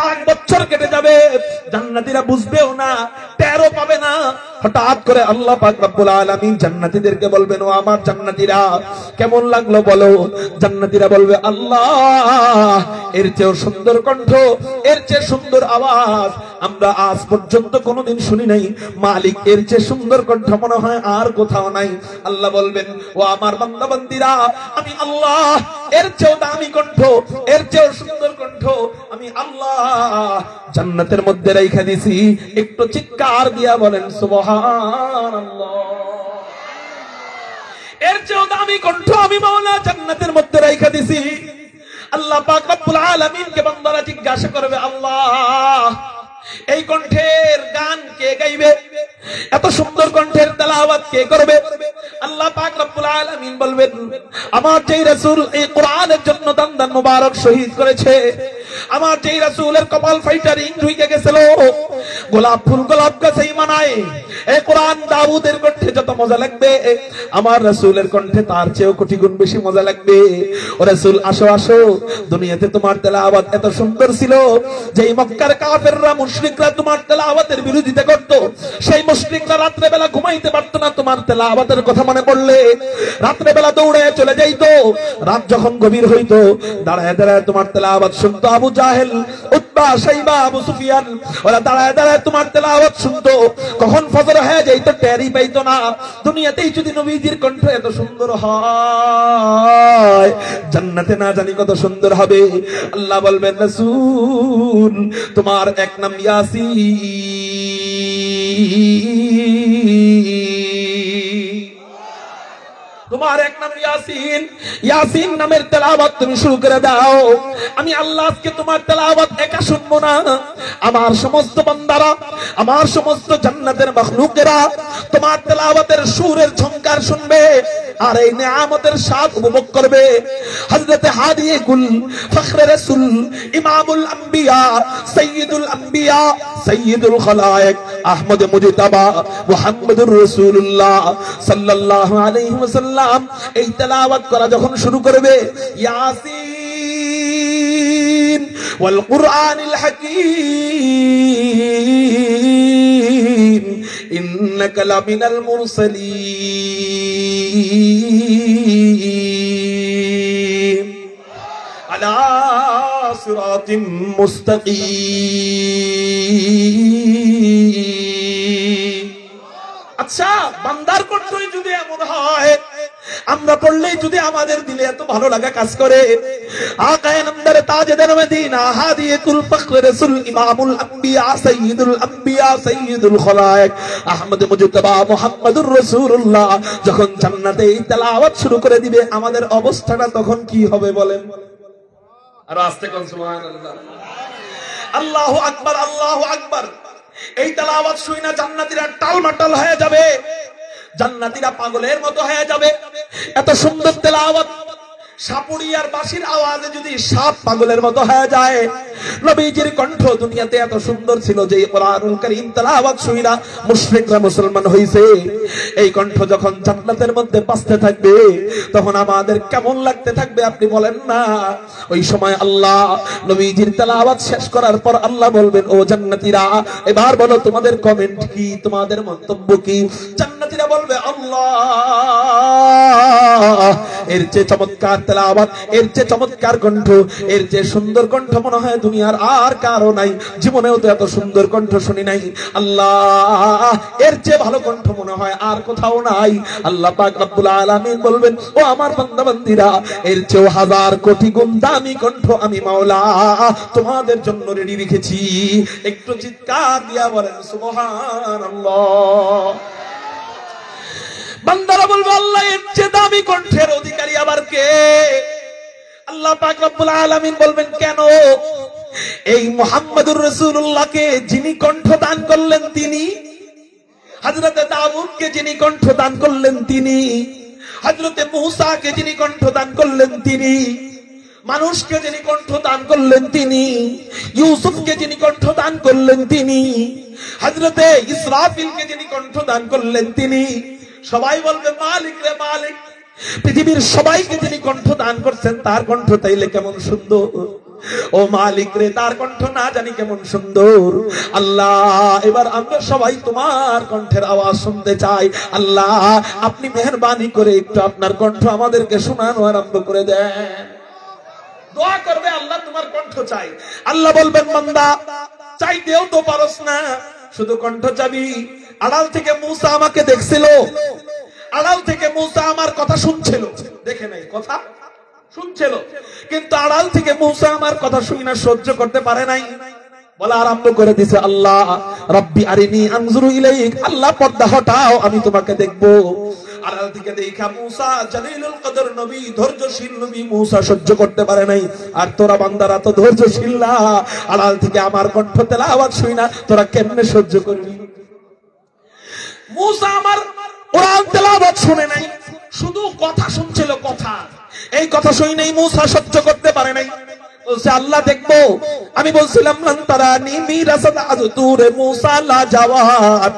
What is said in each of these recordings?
লাখ বছর কেটে যাবে, জান্নাতীরা বুঝবেও না, টেরও পাবে না। হঠাৎ করে আল্লাহ পাক রব্বুল আলামিন জান্নাতীদেরকে বলবেন, ও আমার জান্নাতীরা কেমন লাগলো বলো। জান্নাতীরা বলবে, আল্লাহ এর চেয়েও সুন্দর কণ্ঠ, এর চেয়ে সুন্দর আওয়াজ আমরা আজ পর্যন্ত কোনোদিন শুনি নাই। মালিক এর চেয়ে সুন্দর কণ্ঠ মনে হয় আর কোথাও নাই। আল্লাহ বলবেন, ও আমার বান্দা বান্দীরা, আমি আল্লাহ এর চেয়েও দামি কণ্ঠ, এর চেয়েও সুন্দর কণ্ঠ আমি আল্লাহ জান্নাতের মধ্যে রাইখা দিছি। একটু চিৎকার দিয়া বলেন সুবহানাল্লাহ। এর চেয়েও দামি কণ্ঠ আমি মাওলা জান্নাতের মধ্যে রাইখা দিছি। আল্লাহ পাক রব্বুল আলামিনকে বান্দারা জিজ্ঞাসা করবে, আল্লাহ এই কণ্ঠের গান কে গাইবে, এত সুন্দর কণ্ঠের তেলাওয়াত কে করবে? আল্লাহ পাক রব্বুল আলামিন বলবেন, আমার যেই রাসূল এই কোরআনের জন্য দান মুবারক শহীদ করেছে, আমার যেই রাসূলের কপাল ফাইটা রিং ঢুকে গেছিল, গোলাপ ফুল গোলাপ গাছেই মানায়, এই কোরআন দাউদের কণ্ঠে যত মজা লাগবে, আমার রাসূলের কণ্ঠে তার চেয়েও কোটি গুণ বেশি মজা লাগবে। ও রাসূল আসো আসো, দুনিয়াতে তোমার তেলাওয়াত এত সুন্দর ছিল, যেই মক্কার কাফেররা মুশরিকরা তোমার তেলাওয়াতের বিরোধিতা করত, সেই মুশরিকরা রাত্রে বেলা ঘুমাইতে পারতো না তোমার তেলাওয়াতের কথা মনে পড়লে, রাত্রে বেলা দৌড়ে চলে যাইতো, রাত যখন গভীর হইতো দাঁড়ায় দাঁড়ায় তোমার তেলাওয়াত শুনতো। আবু জাহেল, উতবা, শাইবা, আবু সুফিয়ান ওরা দাঁড়ায় দাঁড়ায় তোমার তেলাওয়াত শুনতো, কখন ফজর হয়ে যাইতো টেরই পাইতো না। দুনিয়াতেই যদি নবীজির কণ্ঠ এত সুন্দর হয়, জান্নাতে না জানি কত সুন্দর হবে। আল্লাহ বলবেন, রাসূল তোমার এক নাম ইয়াসিন, তোমার এক নাম ইয়াসিন, ইয়াসিন নামের তেলাওয়াত তুমি শুরু করে দাও। আমি আল্লাহ আজকে তোমার তেলাওয়াত একা শুনবো না, আমার সমস্ত বান্দারা, আমার সমস্ত জান্নাতের মাখলুকেরা তোমার তেলাওয়াতের সুরের ঝংকার শুনবে আর এই নিয়ামতের স্বাদ উপভোগ করবে। হযরতে হাদিয়ে কুল, ফখরে রাসূল, ইমামুল আম্বিয়া, সাইয়্যিদুল আম্বিয়া, সাইয়্যিদুল খালায়েক, আহমদ মুজতাবা, মুহাম্মদুর রাসূলুল্লাহ সাল্লাল্লাহু আলাইহি ওয়াসাল্লাম এই তেলাওয়াত করা যখন শুরু করবে, ইয়াসিন ওয়াল কুরআনিল হাকীম ইন্নাকা লামিনাল মুরসালিন আলা সিরাতিম মুস্তাকিম। আচ্ছা, বান্দার কণ্ঠই যদি এমন হয়, আমরা পড়লেই যদি আমাদের দিলে এত ভালো লাগা কাজ করে, আকায়ে নামদার তাজেদার মদিনা, হাদিয়ে কুল, ফখরে রাসূল, ইমামুল আম্বিয়া, সাইয়্যিদুল আম্বিয়া, সাইয়্যিদুল খালায়েক, আহমদ মুজতাবা, মুহাম্মদুর রাসূলুল্লাহ যখন জান্নাতে এই তেলাওয়াত শুরু করে দিবে, আমাদের অবস্থাটা তখন কি হবে বলেন? আর আস্তে কোন সুবহানাল্লাহ, আল্লাহু আকবার, আল্লাহু আকবার। এই তেলাওয়াত শুনে জান্নাতীরা টালমাটাল হয়ে যাবে, জান্নাতীরা পাগলের মতো হয়ে যাবে। এত সুন্দর তেলাওয়াত, সাপুড়িয়ার বাঁশির আওয়াজে যদি সাপ পাগলের মতো হয়ে যায়, নবীজির কণ্ঠ দুনিয়াতে এত সুন্দর ছিল যে কোরআনুল কারীম তেলাওয়াত শুইনা মুশরিকরা মুসলমান হইছে। এই কণ্ঠ যখন জান্নাতের মধ্যে বাজতে থাকবে, তখন আমাদের কেমন লাগতে থাকবে আপনি বলেন না? ওই সময় আল্লাহ নবীজির তেলাওয়াত শেষ করার পর আল্লাহ বলবেন, ও জান্নাতীরা এবার বলো তোমাদের কমেন্ট কি, তোমাদের মন্তব্য কি? জান্নাতীরা বলবে, আল্লাহ এর চেয়ে চমৎকার তেলাওয়াত, এর চেয়ে চমৎকার কণ্ঠ, এর চেয়ে সুন্দর কণ্ঠ মনে হয় দুনিয়ার আর কারো নাই, জীবনেও তো এত সুন্দর কণ্ঠ শুনি নাই। আল্লাহ এর চেয়ে ভালো কণ্ঠ মনে হয় আর কোথাও নাই। আল্লাহ পাক রব্বুল আলামিন বলবেন, ও আমার বান্দা বান্দীরা, এর চেয়েও হাজার কোটি গুণ দামি কণ্ঠ আমি মাওলা তোমাদের জন্য রেডি রেখেছি। একটু চিৎকার দিয়া বলেন সুবহানাল্লাহ। বান্দারা বলবে, আল্লাহ এর চেয়ে দামি কণ্ঠের অধিকারী আবার কে? আল্লাহ পাক রব্বুল আলামিন বলবেন, কেন? এই মুহাম্মদুর রাসূলুল্লাহকে যিনি কণ্ঠ দান করলেন তিনি, হযরতে দাউদকে যিনি কণ্ঠ দান করলেন তিনি, হযরতে মূসাকে যিনি কণ্ঠ দান করলেন তিনি, মানুষকে যিনি কণ্ঠ দান করলেন তিনি, ইউসুফকে যিনি কণ্ঠ দান করলেন তিনি, হযরতে ইসরাফিলকে যিনি কণ্ঠ দান করলেন তিনি। সবাই বলবে, মালিক রে মালিক, পৃথিবীর সবাইকে যিনি কণ্ঠ দান করছেন তার কণ্ঠ তাইলে কেমন সুন্দর। ও মালিক রে, তার কণ্ঠ না জানি কেমন সুন্দর। আল্লাহ, এবার আমরা সবাই তোমার কণ্ঠের আওয়াজ শুনতে চাই। আল্লাহ, আপনি মেহেরবানি করে একটু আপনার কণ্ঠ আমাদেরকে শোনানো আরম্ভ করে দেন। দোয়া করবে, আল্লাহ তোমার কণ্ঠ চাই। আল্লাহ বলবেন, বান্দা চাইতেও তো পারস না, শুধু কণ্ঠ চাবি। আড়াল থেকে মূসা আমাকে দেখছিল, আড়াল থেকে মূসা আমার কথা শুনছিল, দেখে নাই, কথা শুনছিল, কিন্তু আড়াল থেকে মূসা আমার কথা শুনি না, সহ্য করতে পারে নাই, বলা আরম্ভ করে দিছে, আল্লাহ রাব্বি আরিনি আনজুরু ইলাইক, আল্লাহ পর্দা হটাও, আমি তোমাকে দেখবো। আড়াল থেকে দেখা মূসা জালিলুল কদর নবী, ধৈর্যশীল নবী, মূসা সহ্য করতে পারে নাই। আর তোরা বান্দারা তো ধৈর্যশীল না, আড়াল থেকে আমার কণ্ঠ তেলাওয়াত শুই না, তোরা কেমনে সহ্য করবি? মূসা আমার কোরআন তেলাওয়াত শুনে নাই, শুধু কথা শুনছিল, কথা, এই কথা শুই নাই, মূসা সহ্য করতে পারে নাই। বলছে, আল্লাহ দেখবো। আমি বলছিলাম, লান তারানি মিরাসাদ আযতুরে মূসা লা জওয়াব,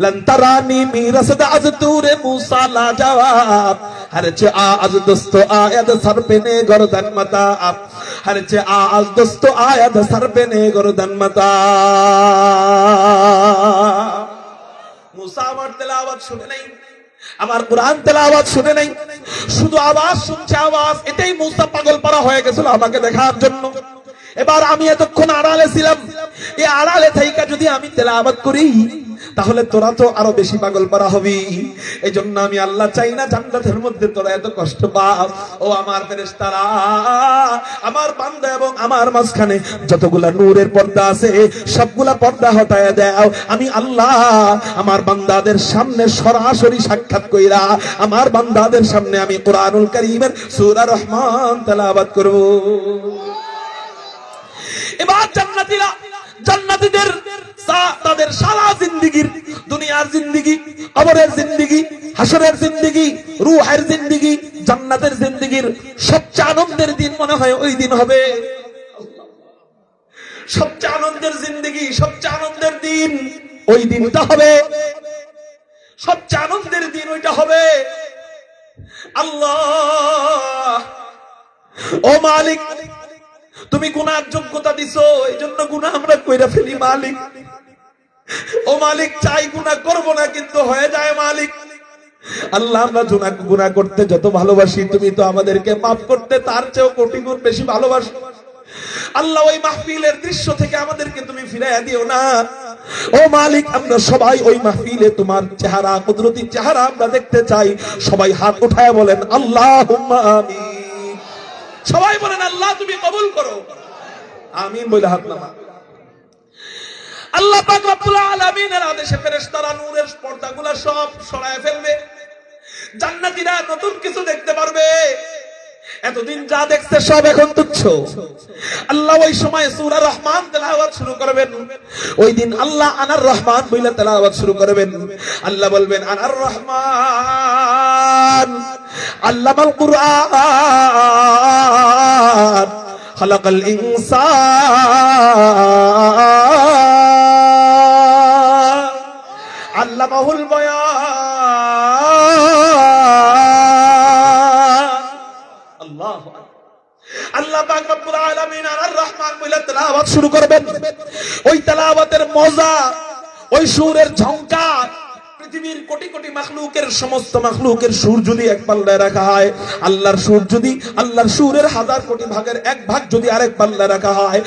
লান তারানি মিরাসাদ আযতুরে মূসা লা জওয়াব, हर चे आज दोस्तों आयद सर पे ने गर्दन मता, हर चे आज दोस्तों आयद सर पे ने गर्दन मता। मूसा আমার তেলাওয়াত শুনে নাই, আমার কোরআন তেলাওয়াত শুনে নাই, শুধু আওয়াজ শুনছে, আওয়াজ। এটাই মূসা পাগল পারা হয়ে গেছিল আমাকে দেখার জন্য। এবার আমি এতক্ষণ আড়ালে ছিলাম, এই আড়ালে থাইকা যদি আমি তেলাওয়াত করি, তাহলে তোরা তো আরো বেশি পাগল পারা হবি। এই জন্য আমি আল্লাহ চাই না জান্নাতের মধ্যে তোরা এত কষ্ট পাও। ও আমার ফেরেশতারা, আমার বান্দা এবং আমার মাঝখানে যতগুলা নূরের পর্দা আছে, সবগুলা পর্দা হটায়া দাও। আমি আল্লাহ আমার বান্দাদের সামনে সরাসরি সাক্ষাৎ কইরা আমার বান্দাদের সামনে আমি কোরআনুল কারীমের সূরা রহমান তেলাওয়াত করব। এবার জান্নাতীরা, জান্নাতীদের তাদের সারা জিন্দেগীর, দুনিয়ার জিন্দেগি, কবরের জিন্দেগি, হাসরের জিন্দেগি, রূহের জিন্দেগি, জান্নাতের জিন্দেগির সবচেয়ে আনন্দের দিন মনে হয় ওই দিন হবে। সবচেয়ে আনন্দের জিন্দেগি, সবচেয়ে আনন্দের দিন ওই দিনটা হবে, সবচেয়ে আনন্দের দিন ওইটা হবে। আল্লাহ, ও মালিক, তুমি গুনার যোগ্যতা দিছো, এই জন্য গুনাহ আমরা কইরা ফেলি মালিক। ও মালিক, চাই গুনাহ করব না, কিন্তু হয়ে যায় মালিক। আল্লাহ, আমরা গুনাহ করতে যত ভালোবাসি, তুমি তো আমাদেরকে মাফ করতে তার চেয়েও কোটি গুণ বেশি ভালোবাসো। আল্লাহ, ওই মাহফিলের দৃশ্য থেকে আমাদেরকে তুমি ফিরাইয়া দিও না। ও মালিক, আমরা সবাই ওই মাহফিলে তোমার চেহারা, কুদরতি চেহারা আমরা দেখতে চাই। সবাই হাত উঠায় বলেন আল্লাহুম্মা আমিন। সবাই বলেন, আল্লাহ তুমি কবুল করো, আমিন বলে হাত নামা। আল্লাহ পাক রব্বুল আলামিনের আদেশে ফেরেশতারা নূরের পর্দাগুলো সব সরায় ফেলবে। জান্নাতীরা নতুন কিছু দেখতে পারবে। এতদিন যা দেখছে সব এখন তুচ্ছ। আল্লাহ ওই সময় সূরা রহমান তেলাওয়াত শুরু করবেন। ওই দিন আল্লাহ আনার রহমান বলে তেলাওয়াত শুরু করবেন। আল্লাহ বলবেন, আনার রহমান আল্লামাল কুরআন খালাকাল ইনসান আল্লামাহুল বায়ান। আল্লাহু আকবার। আল্লাহ পাক রব্বুল আলামিন আর রহমান বলে তেলাওয়াত শুরু করবেন। ওই তেলাওয়াতের মজা, ওই সুরের ঝংকার, পৃথিবীর কোটি কোটি মাখলুকের, সমস্ত মাখলুকের সুর যদি এক পাল্লায় রাখা হয়, আল্লাহর সুর যদি, আল্লাহর সুরের হাজার কোটি ভাগের এক ভাগ যদি আরেক পাল্লায় রাখা হয়,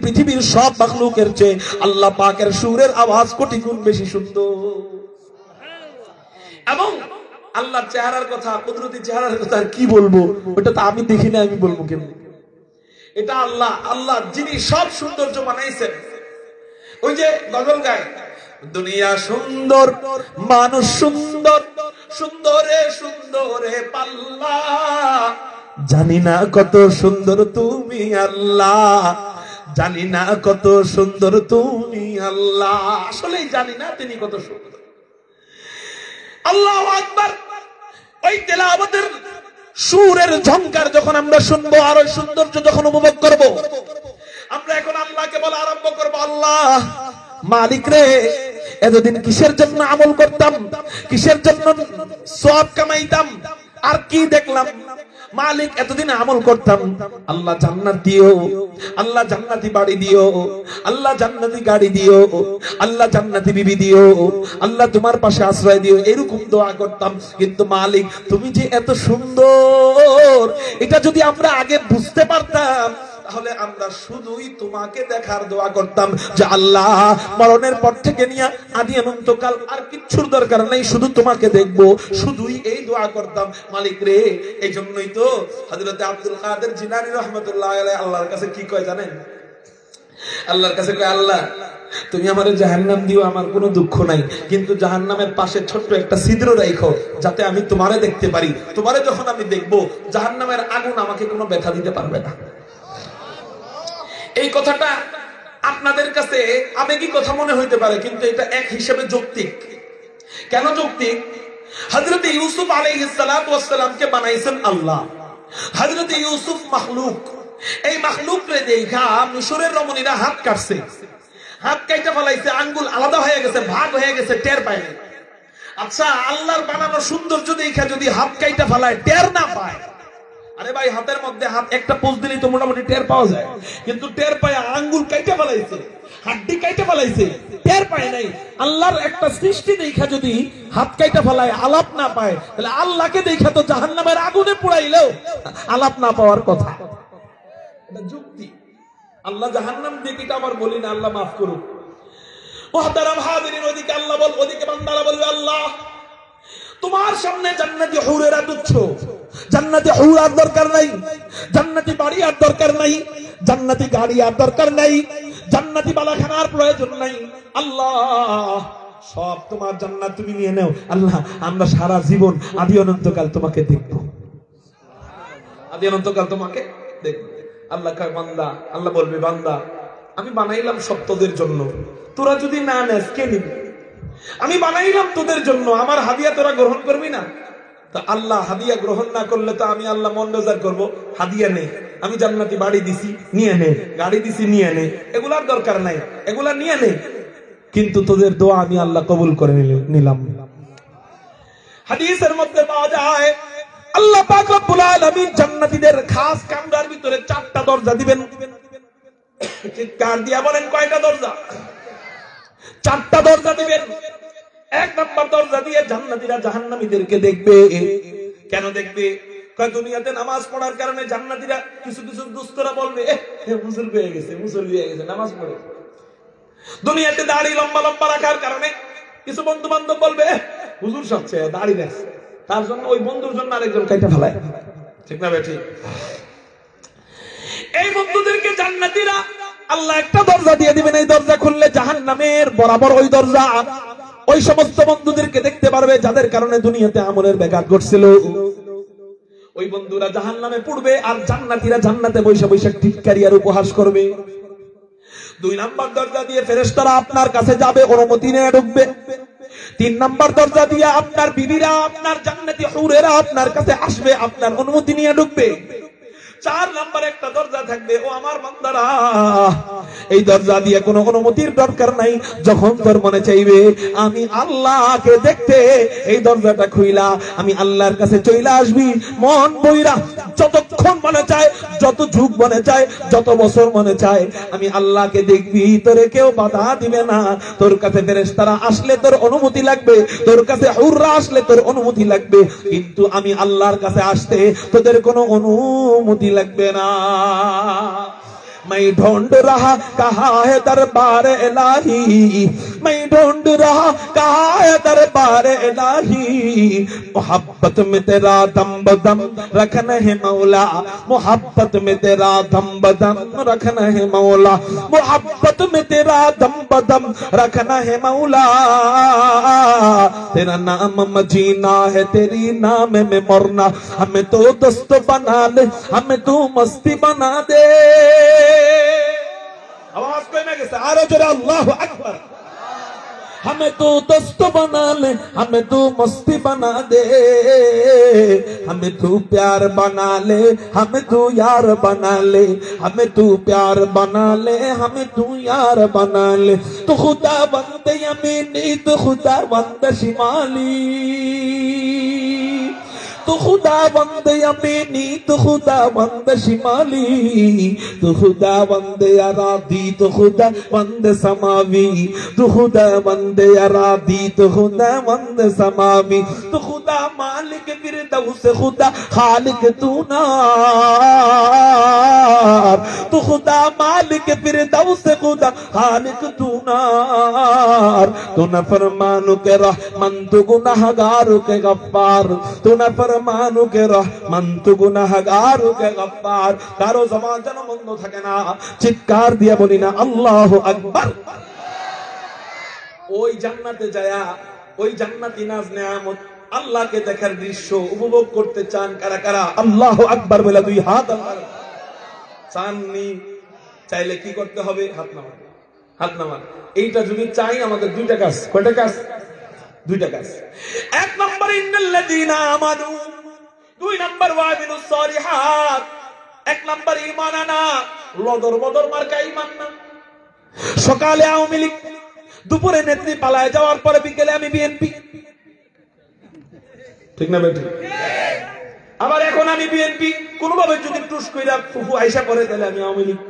পৃথিবীর সব মাখলুকের চেয়ে আল্লাহ পাকের সুরের আওয়াজ কোটি গুণ বেশি সুন্দর। এবং আল্লাহর চেহারার কথা, কুদরতি চেহারার কথা আর কি বলবো, ওটা তো আমি দেখি না, আমি বলবো কেন? এটা আল্লাহ, আল্লাহ যিনি সব সৌন্দর্য বানাইছেন। ওই যে গজল গায়, দুনিয়া সুন্দর, মানুষ সুন্দর, সুন্দরে সুন্দরে পাল্লা, জানি না কত সুন্দর তুমি আল্লাহ, জানি না কত সুন্দর তুমি আল্লাহ। আসলেই জানি না তিনি কত সুন্দর। আল্লাহু আকবার। ওই তেলাওয়াতের সুরের ঝংকার যখন আমরা শুনবো, আর ওই সৌন্দর্য যখন উপভোগ করব, আমরা এখন আল্লাহকে বলা আরম্ভ করব, আল্লাহ মালিক রে, এতদিন কিসের জন্য আমল করতাম, কিসের জন্য সওয়াব কামাইতাম, আর কি দেখলাম? মালিক এতদিন আমল করতাম, আল্লাহ জান্নাত দিও, আল্লাহ জান্নাতি বাড়ি দিও, আল্লাহ জান্নাতি গাড়ি দিও, আল্লাহ জান্নাতি বিবি দিও, আল্লাহ তোমার পাশে আশ্রয় দিও, এরকম দোয়া করতাম। কিন্তু মালিক তুমি যে এত সুন্দর, এটা যদি আমরা আগে বুঝতে পারতাম তাহলে আমরা শুধুই তোমাকে দেখার দোয়া করতাম, যে আল্লাহ মরণের পর থেকে নিয়ে আদি অনন্তকাল আর কিচ্ছুর দরকার নাই, শুধু তোমাকে দেখবো, শুধুই এই দোয়া করতাম। মালিক রে, এই জন্যই তো হযরত আব্দুল কাদের জিলানী রাহমাতুল্লাহ আলাইহি আল্লাহর কাছে কি কয় জানেন? আল্লাহর কাছে কয়, আল্লাহ তুমি আমারে জাহান্নাম দিও, আমার কোনো দুঃখ নাই, কিন্তু জাহান্নামের পাশে ছোট্ট একটা ছিদ্র রাখো, যাতে আমি তোমারে দেখতে পারি। তোমারে যখন আমি দেখবো, জাহান্নামের আগুন আমাকে কোনো ব্যথা দিতে পারবে না। এই কথাটা আপনাদের কাছে আবেগী কথা মনে হইতে পারে, কিন্তু এটা এক হিসেবে যৌক্তিক। কেন যৌক্তিক? হযরত ইউসুফ আলাইহিস সালাতু ওয়াস সালামকে বানাইছেন আল্লাহ। হযরত ইউসুফ মাখলুক, এই মাখলুকরে দেখা মিশরের রমণীরা হাত কাটছে, হাত কাইটা ফলাইছে, আঙ্গুল আলাদা হয়ে গেছে, ভাগ হয়ে গেছে, টের পায় না। আচ্ছা, আল্লাহর বানানো সৌন্দর্য দেখা যদি হাত কাইটা ফলায় টের না পায়, আরে ভাই হাতের মধ্যে হাত একটা পোজ দিলেই তো মোটামুটি টের পাওয়া যায়, কিন্তু টের পায় আঙ্গুল কাইটা ফলাইছে, হাড্ডি কাইটা ফলাইছে, টের পায় নাই। আল্লাহর একটা সৃষ্টি দেখা যদি হাত কাইটা ফলায়, আলাপ না পায়, তাহলে আল্লাহকে দেখা তো জাহান্নামের আগুনে পুড়াইলেও আলাপ না পাওয়ার কথা। এটা যুক্তি। আল্লাহ জাহান্নাম দিয়ে কিটা আবার বলি না, আল্লাহ মাফ করুক। মুহতারাম হাজিরিন, ওদিকে আল্লাহ বল, ওদিকে বান্দারা বলবে, আল্লাহ তোমার সামনে জান্নাতি হুরেরা তুচ্ছ, জান্নাতি হুর আর দরকার নাই, জান্নাতি বাড়ি আর দরকার নাই, জান্নাতি গাড়ি আর দরকার নাই, জান্নাতি বালাখানার প্রয়োজন নাই। আল্লাহ সব তোমার জান্নাত তুমি নিয়ে নাও। আল্লাহ আমরা সারা জীবন আদি অনন্তকাল তোমাকে দেখব, আদি অনন্তকাল তোমাকে দেখব। আল্লাহ কয় বান্দা, আল্লাহ বলবে বান্দা আমি বানাইলাম সব তোদের জন্য, তোরা যদি না নেস কে নিবি? আমি বানাইলাম তোদের জন্য, আমার হাদিয়া তোরা গ্রহণ করবি না? তা আল্লাহ হাদিয়া গ্রহণ না করলে তো আমি আল্লাহ মন বেজার করবো। হাদিয়া নে, আমি জান্নাতি বাড়ি দিছি নিয়ে নে, গাড়ি দিছি নিয়ে নে, এগুলার দরকার নাই, এগুলা নিয়ে নে, কিন্তু তোদের দোয়া আমি আল্লাহ কবুল করে নিলাম। হাদিসের মধ্যে পাওয়া যায় আল্লাহ পাক রব্বুল আলামিন জান্নাতীদের খাস কামরার ভিতরে 4টা দরজা দিবেন। চিৎকার দিয়া বলেন কয়টা দরজা? 4টা দরজা দিবেন। 1 নাম্বার দরজা দিয়ে জান্নাতীরা জাহান্নামীদেরকে দেখবে। কেন দেখবে? কয় দুনিয়াতে নামাজ পড়ার কারণে জান্নাতীরা কিছু কিছু দুষ্টরা বলবে মুসল পেয়ে গেছে, মুসল্লি হয়ে গেছে, নামাজ পড়ে। দুনিয়াতে দাড়ি লম্বা লম্বা রাখার কারণে কিছু বন্ধু বান্ধব বলবে হুজুর সবচেয়ে দাড়ি রাখছে, তার জন্য ওই বন্ধুর জন্য আরেকজন কাইটা ফেলায়। ঠিক না বেঠিক? এই বন্ধুদেরকে জান্নাতীরা আল্লাহ একটা দরজা দিয়ে দিবেন, এই দরজা খুললে জাহান্নামের বরাবর ওই দরজা ওই সমস্ত বন্ধুদেরকে দেখতে পারবে যাদের কারণে দুনিয়াতে আমলের ব্যাঘাত ঘটছিল। ওই বন্ধুরা জাহান্নামে পড়বে আর জান্নাতীরা জান্নাতে বৈশা বৈশা টিটকারি আর উপহাস করবে। 2 নাম্বার দরজা দিয়ে ফেরেশতারা আপনার কাছে যাবে, অনুমতি নিয়ে ঢুকবে। 3 নাম্বার দরজা দিয়ে আপনার বিবিরা, আপনার জান্নাতি হুরেরা আপনার কাছে আসবে, আপনার অনুমতি নিয়ে ঢুকবে। 4 নাম্বার একটা দরজা থাকবে, ও আমার বান্দারা এই দরজা দিয়ে কোনো অনুমতির দরকার নাই, যখন তোর মনে চাইবে আমি আল্লাহকে দেখতে এই দরজাটা খুইলা আমি আল্লাহর কাছে চলে আসবি মন বইরা, যতক্ষণ মনে চায়, যত যুগ মনে চায়, যত বছর মনে চায় আমি আল্লাহকে দেখবি, তোরে কেউ বাধা দিবে না। তোর কাছে ফেরেশতারা আসলে তোর অনুমতি লাগবে, তোর কাছে হুররা আসলে তোর অনুমতি লাগবে, কিন্তু আমি আল্লাহর কাছে আসতে তোদের কোনো অনুমতি लगबे ना। मैं ढूंढ रहा कहाँ है दरबार इलाही, मैं ढूंढ रहा कहाँ है दरबार इलाही, मोहब्बत में तेरा दम बदम रखना है मौला, मोहब्बत में तेरा दम बदम रखना है मौला, मोहब्बत में तेरा दम बदम रखना है मौला, तेरा नाम मजीना है तेरी नाम में मरना, हमें तो दोस्त बना ले, हमें तू मस्ती बना दे। आवाज कोई ना कैसे आ रहा जरा अल्लाहु अकबर। हमें तू दोस्त बना ले, हमें तू मस्ती बना दे, हमें तू प्यार बना ले, हमें तू यार बना ले, हमें तू प्यार बना ले, हमें तू यार बना ले, तो खुदा बंद यमीनी तो खुदा बंद शिमाली, तो खुदावंद यमीनी तो खुदावंद शिमाली तो खुदावंद अरादी तो खुदावंद समावी तो खुदावंद अरादी तो खुदावंद समावी तो खुदा मालिक फिरदौस खुदा खालिक तू नार तो खुदा मालिक फिरदौस खुदा खालिक तू नार तू न फरमानु के रहमान तू गुनाहगारों के गफ्फार तू न फरमानु के रहमान तू गुनाहगारों के गफ्फार कारो ज़बान যেন বন্ধ থাকে না চিৎকার দিয়ে বলি না আল্লাহু আকবার ওই জান্নাতে যায়া ওই জান্নাতি নাজ নেয়ামত আল্লাহকে দেখার দৃশ্য উপভোগ করতে চান কারা কারা আল্লাহু আকবার বলে দুই হাত আল্লাহ চাননি চাইলে কি করতে হবে হাত নামান এইটা যদি চাই আমাদের দুইটা কাজ কয়টা কাজ দুইটা কাজ এক নাম্বার ইন্নাল্লাযীনা আমানু দুই নাম্বার ওয়ামিলুস সালিহাত এক নাম্বার ঈমান আনা লদর বদর মার্কা ঈমান না সকালে আওয়ামী লীগ দুপুরে নেত্রী পালায় যাওয়ার পরে বিকেলে আমি বিএনপি ঠিক না বেটি আবার এখন আমি বিএনপি কোনোভাবে যদি টুস কইরা ফুফু আয়েশা করে তাহলে আমি আওয়ামী লীগ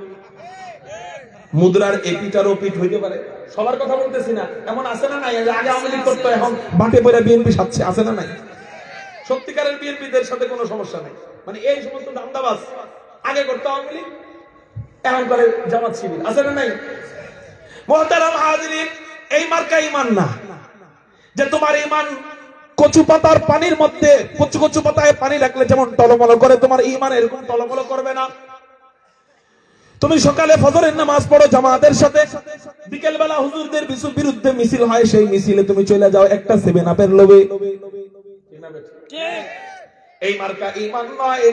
মুদ্রার এপিটার ওপিট হইতে পারে সবার কথা বলতেছি না এমন আছে না নাই আগে আওয়ামী লীগ করতে এখন বাটে পড়ে বিএনপি সাথে আছে না নাই সত্যিকারের বিএনপিদের সাথে কোনো সমস্যা নাই মানে এই সমস্ত দান্দাবাজ আগে করতে আওয়ামী লীগ এখন করে জামাত শিবির আছে না নাই মুহতারাম হাজিরিন এই মার্কা ঈমান না যে তোমার ঈমান কচু পাতার পানির মধ্যে কচু কচু পাতায় পানি রাখলে যেমন টলমল করে তোমার ঈমান এরকম টলমল করবে না তুমি সকালে ফজরের নামাজ পড়ো জামাতের সাথে বিকেল বেলা হুজুরদের বিরুদ্ধে মিছিল হয় সেই মিছিলে তুমি চলে যাও একটা 7 আপের লোভে এই মার্কা ঈমান নয়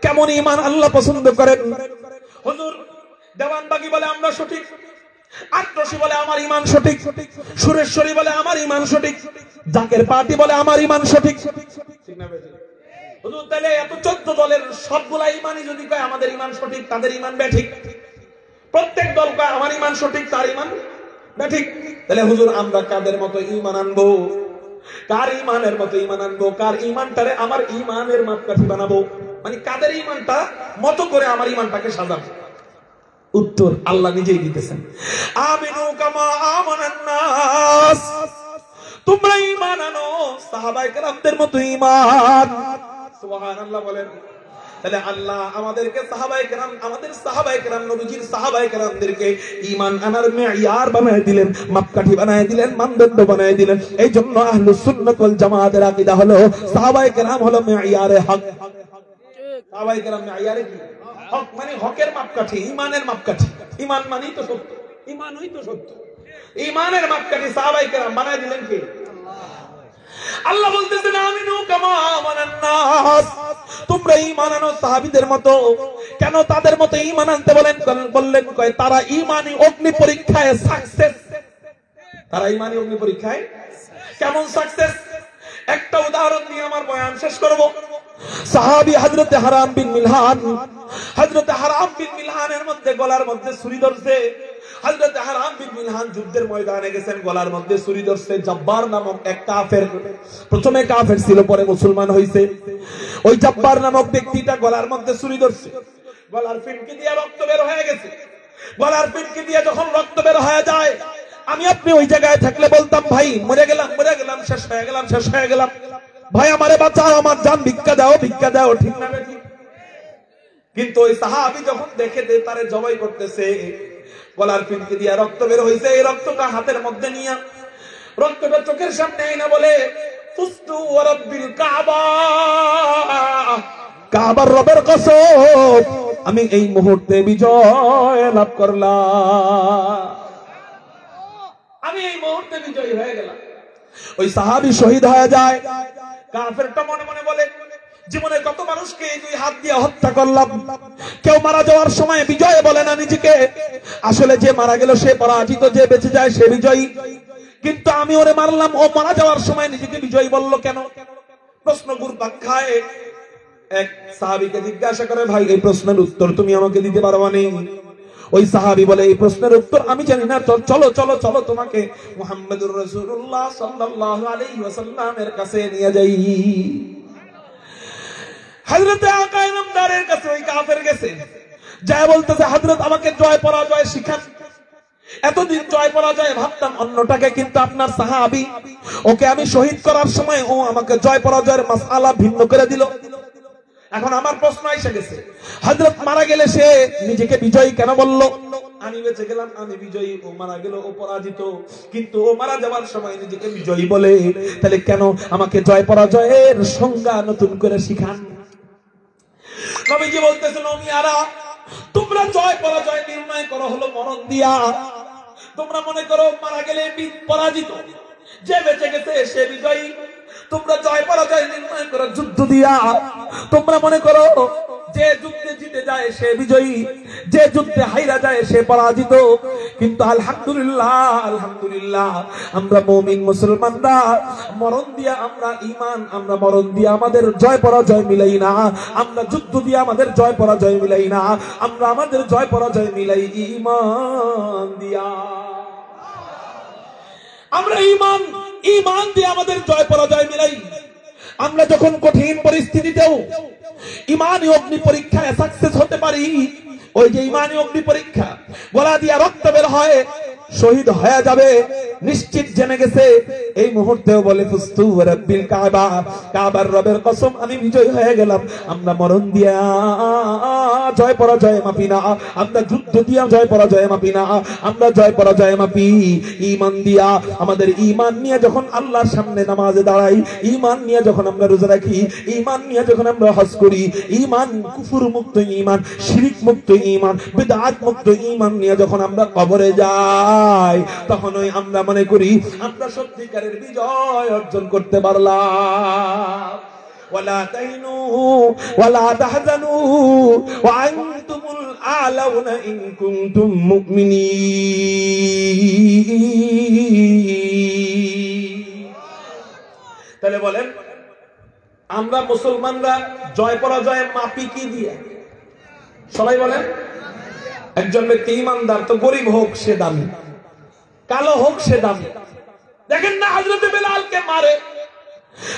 কেমন ঈমান আল্লাহ পছন্দ করেন হুজুর দেওয়ানবাগী বলে আমরা সঠিক আট্রসি বলে আমার ঈমান সঠিক সুরেশ্বরী বলে আমার ঈমান সঠিক জাকের পার্টি বলে আমার ঈমান সঠিক ঠিক না বেটি হুজুর তাহলে এত 14 দলের সবগুলা ঈমানই যদি কয় আমাদের ঈমান সঠিক তাদের ঈমান বেঠিক প্রত্যেক দল কয় আমার ঈমান সঠিক তার ঈমান বেঠিক তাহলে হুজুর আমরা কাদের মতো ঈমান আনবো কার ঈমানের মতো ঈমান আনবো কার ঈমানটারে আমার ঈমানের মাপকাঠি বানাবো মানে কাদের ঈমানটা মতো করে আমার ঈমানটাকে সাজাবো উত্তর আল্লাহ নিজেই দিতেছেন আমিনু কামা আমানান নাস তোমরা ঈমান আনো সাহাবায়ে কেরামদের মতো ঈমান সুবহানাল্লাহ বলেন তাহলে আল্লাহ আমাদেরকে সাহাবায়ে কেরাম আমাদের সাহাবায়ে কেরাম নবীজির সাহাবায়ে কেরামদেরকে ঈমান আনার মেয়ার বানায় দিলেন মাপকাঠি বানায় দিলেন মানদণ্ড বানায় দিলেন এইজন্য আহলুস সুন্নাত ওয়াল জামাতের আকীদা হলো সাহাবায়ে কেরাম হলো মেয়ারে হক সাহাবায়ে কেরাম মেয়ারে কি হক মানে হকের মাপকাঠি ঈমানের মাপকাঠি ঈমান মানেই তো সত্য ঈমানই তো সত্য ঈমানের মাপকাঠি সাহাবায়ে কেরাম বানায় দিলেন কি আল্লাহ বলতেছেন আমিনু কামা আমানান নাস তোমরা ঈমান আনো সাহাবীদের মতো কেন তাদের মতো ঈমান আনতে বললেন কয় তারা ঈমানি অগ্নি পরীক্ষায় সাকসেস তারা ঈমানি অগ্নি পরীক্ষায় কেমন সাকসেস একটা উদাহরণ দিয়ে আমার বয়ান শেষ করব সাহাবী হযরত হারাম বিন মিলহানের মধ্যে গলার মধ্যে ছুরি ধরছে হযরত হারাম বিন মিলহান যুদ্ধের ময়দানে গেছেন গলার মধ্যে ছুরি ধরছে জব্বার নামক এক কাফের প্রথমে কাফের ছিল পরে মুসলমান হইছে ওই জব্বার নামক ব্যক্তিটা গলার মধ্যে ছুরি ধরছে গলার পিনকি দিয়ে রক্ত বের হয়ে গেছে গলার পিনকি দিয়ে যখন রক্ত বের হয়ে যায় আমি আপনি ওই জায়গায় থাকলে বলতাম ভাই মরে গেলাম শেষ হয়ে গেলাম ভাই আমারে বাঁচাও আমার জান ভিক্ষা দাও ঠিক না ঠিক কিন্তু ওই সাহাবী যখন দেখে যে তারে জবাই করতেছে গলার পিনকি দিয়ে রক্ত বের হইছে এই রক্তটা হাতের মধ্যে নিয়ে রক্তটা চোখের সামনে আইনা বলে ফুস্তু ওয়া রাব্বিল কাবা কাবার রবের কসম আমি এই মুহূর্তে বিজয় লাভ করলাম আমি এই মুহূর্তে বিজয়ী হয়ে গেলাম ওই সাহাবী শহীদ হয়ে যায় কাফেরটা মনে মনে বলে জীবনে কত মানুষকে এই দুই হাত দিয়ে হত্যা করলাম কেউ মারা যাওয়ার সময় বিজয় বলে না নিজেকে আসলে যে মারা গেল সে পরাজিত যে বেঁচে যায় সে বিজয়ী কিন্তু আমি ওরে মারলাম ও মারা যাওয়ার সময় নিজেকে বিজয়ী বলল কেন প্রশ্ন ঘুরপাক খায় এক সাহাবীকে জিজ্ঞাসা করে ভাই এই প্রশ্নের উত্তর তুমি আমাকে দিতে পারবা না ওই সাহাবী বলে এই প্রশ্নের উত্তর আমি জানি না চলো তোমাকে মুহাম্মদুর রাসূলুল্লাহ সাল্লাল্লাহু আলাইহি ওয়াসাল্লামের কাছে নিয়ে যাই হযরতে আকা ইনামদারের কাছে ওই কাফের গেছে, যায় বলতেছে হযরত আমাকে জয় পরাজয় শিখান। এতদিন জয় পরাজয় ভাবতাম অন্যটাকে, কিন্তু আপনার সাহাবী, ওকে আমি শহীদ করার সময় ও আমাকে জয় পরাজয়ের মাসআলা ভিন্ন করে দিল। এখন আমার প্রশ্ন এসে গেছে, হযরত মারা গেলে সে নিজেকে বিজয়ী কেন বলল? আমি বেঁচে গেলাম আমি বিজয়ী, ও মারা গেল ও পরাজিত। কিন্তু ও মারা যাওয়ার সময় নিজেকে বিজয়ী বলে, তাহলে কেন আমাকে জয় পরাজয়ের সংজ্ঞা নতুন করে শিখান? নবীজি বলতেছেন, ওমিয়ারা, তোমরা জয় পরাজয় নির্ণয় করো হলো মরণ দিয়া। তোমরা মনে করো মারা গেলে পরাজিত, যে বেঁচে গেছে সে বিজয়ী। তোমরা জয় পরাজয় নির্ণয় করো যুদ্ধ দিয়া। তোমরা মনে করো যে যুদ্ধে জিতে যায় সে বিজয়ী, যে যুদ্ধে হাইরা যায় সে পরাজিত। কিন্তু আলহামদুলিল্লাহ, আলহামদুলিল্লাহ, আমরা মুমিন মুসলমানরা মরণ দিয়া আমরা ঈমান, আমরা মরণ দিয়া আমাদের জয় পরাজয় মিলাই না, আমরা যুদ্ধ দিয়া আমাদের জয় পরাজয় মিলাই না, আমরা আমাদের জয় পরাজয় মিলাই ঈমান দিয়া। আমরা ঈমান দিয়ে আমাদের জয় পরাজয় মিলাই। আমরা যখন কঠিন পরিস্থিতিতেও ঈমানী অগ্নি পরীক্ষায় সাকসেস হতে পারি, ওই যে ঈমানী অগ্নি পরীক্ষা, গলা দিয়া রক্ত বের হয়, শহীদ হয়ে যাবে নিশ্চিত জেনে গেছে, এই মুহূর্তেও বলে ফুস্তু রাব্বিল কাবা, কাবার রবের কসম আমি বিজয় হয়ে গেলাম। আমরা মরণ দিয়া জয় পরাজয় মাপি না, আমরা যুদ্ধ দিয়া জয় পরাজয় মাপি না, আমরা জয় পরাজয় মাপি ঈমান দিয়া। আমাদের ঈমান নিয়ে যখন আল্লাহর সামনে নামাজে দাঁড়াই, ঈমান নিয়ে যখন আমরা রোজা রাখি, ঈমান নিয়ে যখন আমরা হজ করি, ঈমান কুফর মুক্ত ঈমান, শিরক মুক্ত ঈমান, বিদআত মুক্ত ঈমান নিয়ে যখন আমরা কবরে যাই, তখন ওই আমরা মনে করি আমরা সত্যিকারের বিজয় অর্জন করতে পারলাম। ওয়ালা তাইনু ওয়ালা তাহজানু ওয়া আনতুমুল আ'লাউনা ইন কুনতুম মুমিনিন। তাহলে বলেন, আমরা মুসলমানরা জয় পরাজয় মাপি কি দিয়ে? সবাই বলেন। একজন ব্যক্তি ঈমানদার তো গরিব হোক সে দামি, কালো হোক সে দামি। দেখেন না হযরতে বেলালকে মারে,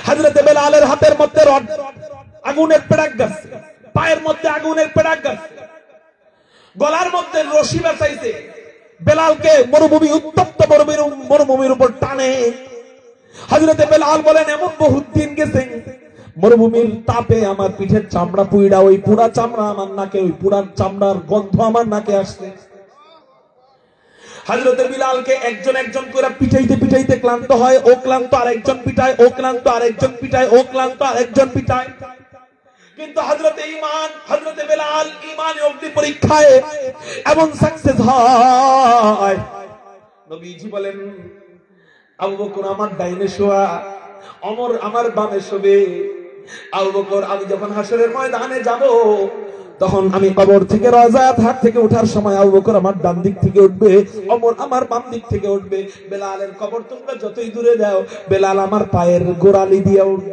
হযরতে বেলালের হাতের মধ্যে রড, আগুনের পেড়াক গাছ, পায়ের মধ্যে আগুনের পেড়াক গাছ, গলার মধ্যে রশি বেচাইছে। বেলালকে মরুভূমি, উত্তপ্ত মরুভূমির উপর টানে। হযরতে বেলাল বলেন, এমন বহুত দিন গেছে মরুভূমির তাপে আমার পিঠের চামড়া পুইড়া, ওই পুরা চামড়া আমার নাকে, ওই পুরা চামড়ার গন্ধ আমার নাকে আসছে। হযরতে বিলালকে একজন একজন করে পিটাইতে পিটাইতে ক্লান্ত হয়, ও ক্লান্ত আরেকজন পিটায়, ও ক্লান্ত আরেকজন পিটায়, ও ক্লান্ত আরেকজন পিটায়। কিন্তু হযরতে বেলাল ঈমানী অগ্নি পরীক্ষায় এমন সাকসেস হয়, নবীজি বলেন, আবু বকর আমার ডাইনে শোয়া, ওমর আমার বামে শোবে। আবু বকর, আমি যখন হাসরের ময়দানে যাব, তখন আমি কবর থেকে রওজাত হাত থেকে ওঠার সময় আবু বকর আমার ডান দিক থেকে উঠবে, ওমর আমার বাম দিক থেকে উঠবে। বেলালের কবর তোমরা যতই দূরে যাও, বেলাল আমার পায়ের গোড়ালি দিয়ে উঠবে।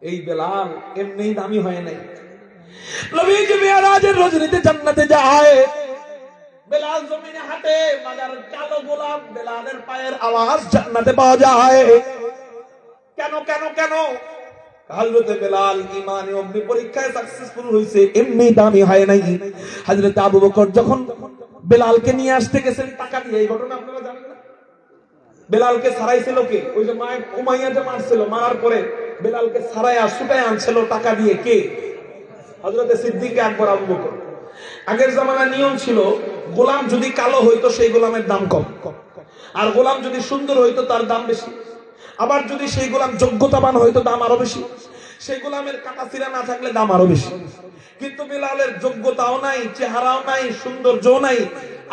এই বেলাল এমনি দামি হয় নাই। নবীজি মিরাজের রজনীতে জান্নাতে যায়, বেলাল জমিনে হাঁটে, মাজার কালো গোলাপ, বেলালের পায়ের আওয়াজ জান্নাতে পাওয়া যায়। কেন কেন কেন? হযরতে বেলাল ঈমানী অগ্নি পরীক্ষায় সাকসেসফুল হইছে, এমনি দামি হয় নাই। হযরতে আবু বকর যখন বেলালকে নিয়ে আসতে গেছেন টাকা দিয়ে, এই ঘটনা আপনারা জানেন না? বেলালকে ছাড়াইছিল কে? ওই যে উমাইয়া যে মারছিল, মারার পরে বেলালকে ছাড়াইয়া ছুটায় আনছিল টাকা দিয়ে কে? হযরতে সিদ্দিক আকবর আবু বকর। আগের জামানার নিয়ম ছিল, গোলাম যদি কালো হইতো সেই গোলামের দাম কম, আর গোলাম যদি সুন্দর হইতো তার দাম বেশি। আবার যদি সেই গোলাম যোগ্যতাবান হইতো দাম আরো বেশি, সেই গোলামের কাটাছিরা না থাকলে দাম আরো বেশি। কিন্তু বেলালের যোগ্যতাও নাই, চেহারাও নাই, সৌন্দর্যও নাই,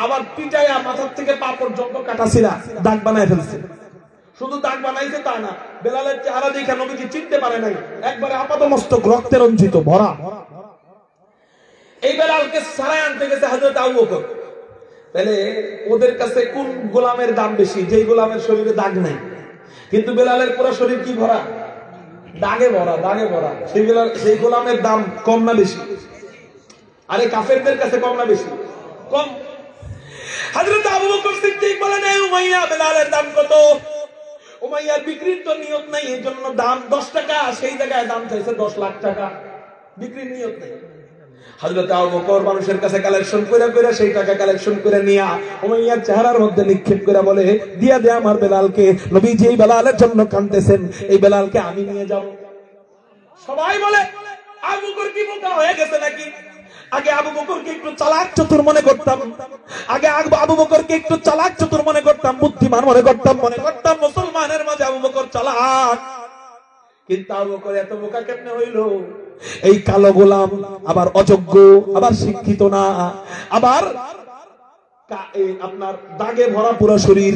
আবার পিটাইয়া মাথার থেকে পা পর্যন্ত কাটাছিরা দাগ বানায় ফেলছে। শুধু দাগ বানাইছে তা না, বেলালের চেহারা দেখে নবীজি চিনতে পারে নাই, একবারে আপাতমস্তক রক্তে রঞ্জিত ভরা। এই বেলালকে ছাড়াই আনতে গেছে হযরত আবু বকর। তাহলে ওদের কাছে কোন গোলামের দাম বেশি? যেই গোলামের শরীরে দাগ নাই, কিন্তু বেলালের পুরো শরীর কি ভরা? দাগে ভরা, দাগে ভরা। সেই গোলামের দাম কম না বেশি? আরে কাফেরদের কাছে কম না বেশি? কম। হযরত আবু বকর সিদ্দিক বলেন, এই উমাইয়া বেলালের দাম কত? উমাইয়ার বিক্রির তো নিয়ত নাই, এই জন্য দাম 10 টাকা, সেই জায়গায় দাম চাইছে 10 লাখ টাকা, বিক্রির নিয়ত নেই। হযরত আবু বকর মানুষের কাছে কালেকশন করে করে সেই টাকা কালেকশন করে নিয়া উমাইয়ার চেহারার মধ্যে নিক্ষেপ করে বলে, দিয়া দে আমার বেলালকে, নবীজি এই বেলালের জন্য কাঁদতেছেন, এই বেলালকে আমি নিয়ে যাব। সবাই বলে আবু বকর কি বোকা হয়ে গেছে নাকি? আগে আবু বকরকে একটু চালাক চতুর মনে করতাম, আগে আবু বকরকে একটু চালাক চতুর মনে করতাম, বুদ্ধিমান মনে করতাম মুসলমানের মাঝে আবু বকর চালাক। কিন্তু আবু বকর এত বোকা কেমনে হইল? এই কালো গোলাম, আবার অযোগ্য, আবার শিক্ষিত না, আবার আপনার দাগে ভরা পুরো শরীর,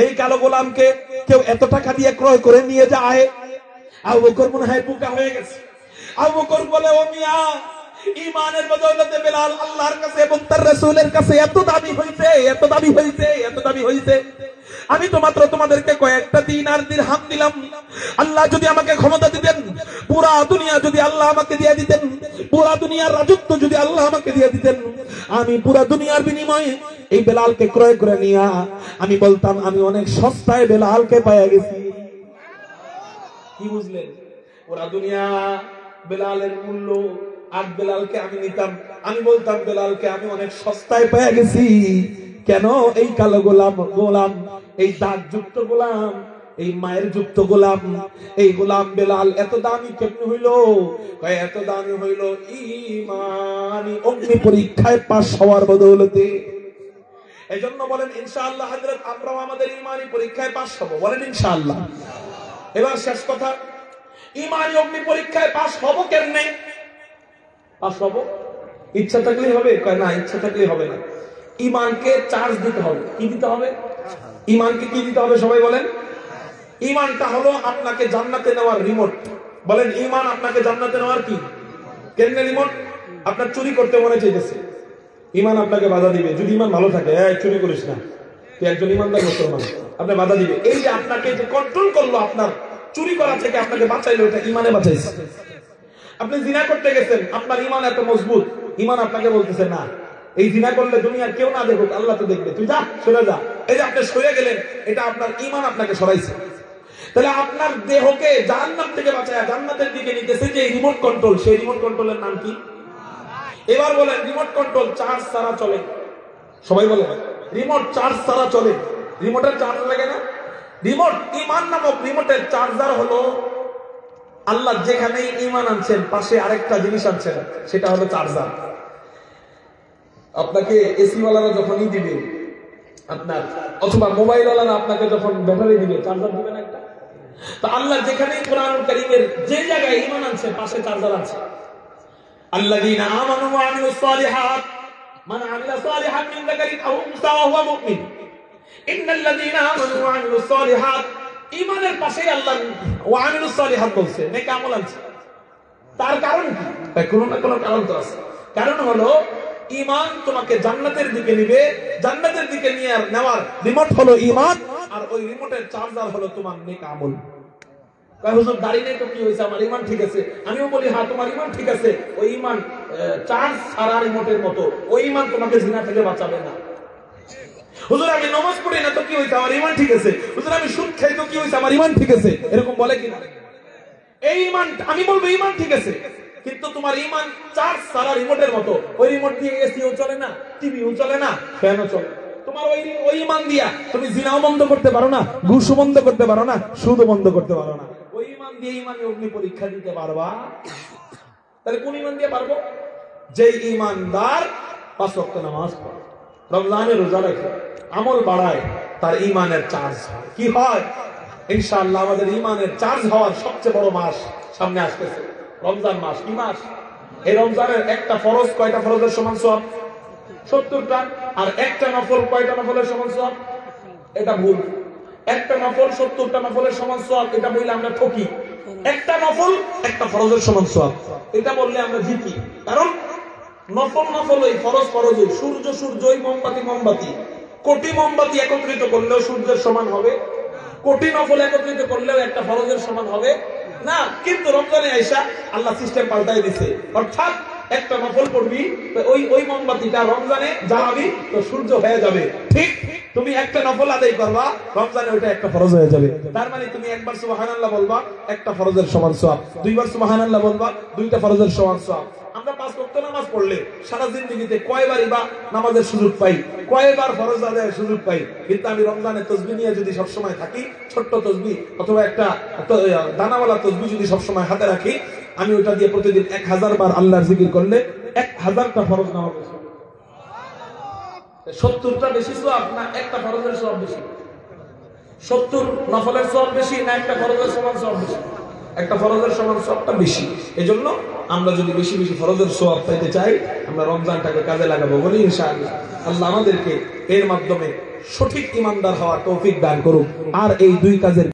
এই কালো গোলামকে কেউ এত টাকা দিয়ে ক্রয় করে নিয়ে যায়? আবু বকর মনে হয় বোকা হয়ে গেছে। আবু বকর বলে, ও মিয়া, ঈমানের বদৌলতে বেলাল আল্লাহর কাছে এবং তার রাসূলের কাছে এত দামি হইছে, এত দামি হইছে, এত দামি হইছে, আমি তো মাত্র তোমাদেরকে কয়েকটা দিনার দিরহাম দিলাম। আল্লাহ যদি আমাকে ক্ষমতা দিতেন, পুরা দুনিয়া যদি আল্লাহ আমাকে দিয়ে দিতেন, পুরা দুনিয়ার রাজত্ব যদি আল্লাহ আমাকে দিয়ে দিতেন, আমি পুরা দুনিয়ার বিনিময়ে এই বেলালকে ক্রয় করে নিয়া আমি বলতাম আমি অনেক সস্তায় বেলালকে পাইয়া গেছি। কি বুঝলেন? পুরা দুনিয়া বেলালের মূল্য, আর বেলালকে আমি নিতাম, আমি বলতাম বেলালকে আমি অনেক সস্তায় পেয়ে গেছি। কেন? এই কালো গোলাম, এই দাগ যুক্ত গোলাম, এই মায়ের যুক্ত গোলাম, এই গোলাম বেলাল এত দামি কেমনে হইল? এত দামি হইল ঈমানি অগ্নি পরীক্ষায় পাস হওয়ার বদৌলতে। এজন্য বলেন ইনশাআল্লাহ হযরত আমরাও আমাদের ঈমানি পরীক্ষায় পাস হব, বলেন ইনশাআল্লাহ। এবার শেষ কথা, ঈমানি অগ্নি পরীক্ষায় পাস হব কেমনে? পাস হব ইচ্ছা থাকলেই হবে? না, ইচ্ছা থাকলেই হবে না, ঈমানকে চার্জ দিতে হবে। কি দিতে হবে? ঈমানকে কি দিতে হবে? সবাই বলেন। ঈমানটা হলো আপনাকে জান্নাতে নেওয়ার রিমোট। বলেন, ঈমান আপনাকে জান্নাতে নেওয়ার কি? কেমনে রিমোট? আপনার চুরি করতে মনে চাইতেছে, ঈমান আপনাকে বাধা দিবে। যদি ঈমান ভালো থাকে, চুরি করিস না, তুই একজন ঈমানদার মুসলমান, আপনি বাধা দিবে। এই যে আপনাকে যে কন্ট্রোল করলো, আপনার চুরি করা থেকে আপনাকে বাঁচাইলো, এটা ঈমানে বাঁচাইছে। আপনি জিনা করতে গেছেন, আপনার ঈমান এত মজবুত, ঈমান আপনাকে বলতেছে না, এই জিনা করলে দুনিয়ার কেউ না দেখুক, আল্লাহ তো দেখবে, তুই যা, সরে যা। এই যে আপনি সরে গেলেন, এটা আপনার ঈমান আপনাকে সরাইছে। তাহলে আপনার দেহকে জাহান্নাম থেকে বাঁচায় জান্নাতের দিকে নিতেছে যে রিমোট কন্ট্রোল, সেই রিমোট কন্ট্রোলের নাম কি? এবার বলেন, রিমোট কন্ট্রোল চার্জ ছাড়া চলে? সবাই বলে, রিমোট চার্জ ছাড়া চলে? রিমোটের চার্জ লাগে না? রিমোট, ঈমান নামক রিমোটের চার্জার হলো আল্লাহ যেখানেই ঈমান আনছেন, পাশে আরেকটা জিনিস আনছেন, সেটা হলো চার্জার। আপনাকে এসি ওয়ালারা যখনই দিবে আপনার, অথবা মোবাইল ওয়ালারা আপনাকে যখন ব্যাটারি দিবে, চার্জার দিবেন একটা। তো আল্লাহ যেখানেই কোরআনুল কারীমের যে জায়গায় ঈমান আনছেন, পাশে চার্জার আছে। আল্লাযীনা আমানু ওয়া আমিলুস সালিহাত, মান আমিলা সালিহান মিন যাকারিন আও উনসা ওয়া হুয়া মুমিন, ইন্নাল্লাযীনা আমানু ওয়া আমিলুস সালিহাত, ঈমানের পাশে আল্লাহ ওয়া আমিলুস সালিহাত বলছে, নেক আমল আছে। তার কারণ কি? কোনো না কোনো কারণ তো আছে। কারণ হলো ঈমান তোমাকে জান্নাতের দিকে নিবে, জান্নাতের দিকে নিয়ে নেওয়ার রিমোট হলো ঈমান, আর ওই রিমোটের চার্জার হলো তোমার নেক আমল। কয় হুজুর দাড়ি নেই তো কি হয়েছে, আমার ঈমান ঠিক আছে। আমিও বলি হ্যাঁ, তোমার ঈমান ঠিক আছে। ওই ঈমান চার্জ ছাড়া রিমোটের মতো, ওই ঈমান তোমাকে জিনা থেকে বাঁচাবে না। হুজুর আমি নামাজ পড়ি না তো কি হয়েছে, আমার ঈমান ঠিক আছে। হুজুর আমি সুদ খাই তো কি হয়েছে, আমার ঈমান ঠিক আছে। এরকম বলে কিনা? এই ঈমান, আমি বলবো ঈমান ঠিক আছে, কিন্তু তোমার ঈমান চার্জ ছাড়া রিমোটের মতো। ওই রিমোট দিয়ে এসিও চলে না, টিভিও চলে না, ফ্যানও চলে। তোমার ওই ঈমান দিয়া তুমি জিনাও বন্ধ করতে পারো না, ঘুষও বন্ধ করতে পারো না, সুদও বন্ধ করতে পারো না। ওই ঈমান দিয়ে ঈমানে অগ্নি পরীক্ষা দিতে পারবা? তাহলে কোন ঈমান দিয়ে পারবো? যেই ঈমানদার 5 ওয়াক্ত নামাজ পড়ে, রমজানে রোজা রাখে, আমল বাড়ায়, তার ঈমানের চার্জ হয়। কি হয়? ইনশাআল্লাহ আমাদের ঈমানের চার্জ হওয়ার সবচেয়ে বড় মাস সামনে আসতেছে, রমজান মাস। কি মাস? এই রমজানের একটা ফরজ কয়টা ফরজের সমান সওয়াব? 70টা। আর একটা নফল কয়টা নফলের সমান সওয়াব? এটা ভুল। একটা নফল 70টা নফলের সমান সওয়াব, এটা বললে আমরা ঠকি। একটা নফল একটা ফরজের সমান সওয়াব, এটা বললে আমরা জিতি। কারণ নফল ওই, ফরজ ওই। সূর্য ওই, মোমবাতি। কোটি মোমবাতি একত্রিত করলেও সূর্যের সমান হবে, কোটি নফল একত্রিত করলেও একটা ফরজের সমান হবে না। কিন্তু রমজানে আইসা আল্লাহ সিস্টেম পাল্টাই দিছে, অর্থাৎ একটা নফল পড়বি, ওই মোমবাতিটা রমজানে জ্বালাবি তো সূর্য হয়ে যাবে। ঠিক তুমি একটা নফল আদায় করবা, রমজানে ওইটা একটা ফরজ হয়ে যাবে। তার মানে তুমি একবার সুবহানাল্লাহ বলবা, একটা ফরজের সমান সওয়াব, দুইবার সুবহানাল্লাহ বলবা, দুইটা ফরজের সমান সওয়াব। আমরা 5 ওয়াক্ত নামাজ পড়লে সারা জিন্দেগিতে কয়বারই বা নামাজের সুযোগ পাই, কয়বার ফরজ আদায়ের সুযোগ পাই। কিন্তু আমি রমজানে তাসবিহ নিয়ে যদি সব সময় থাকি, ছোট্ট তাসবিহ অথবা একটা দানাওয়ালা তাসবিহ যদি সব সময় হাতে রাখি, আমি ওটা দিয়ে প্রতিদিন 1000 বার আল্লাহর জিকির করলে 1000টা ফরজ নামাজ। 70টা বেশি সওয়াব না একটা ফরজের সওয়াব বেশি? 70 নফলের সওয়াব বেশি না একটা ফরজের সমান সওয়াব বেশি? একটা ফরজের সমান সওয়াবটা বেশি। এজন্য আমরা যদি বেশি বেশি ফরজের সওয়াব পাইতে চাই, আমরা রমজানটাকে কাজে লাগাবো বলি ইনশাআল্লাহ। আল্লাহ আমাদেরকে এর মাধ্যমে সঠিক ঈমানদার হওয়ার তৌফিক দান করুন। আর এই দুই কাজের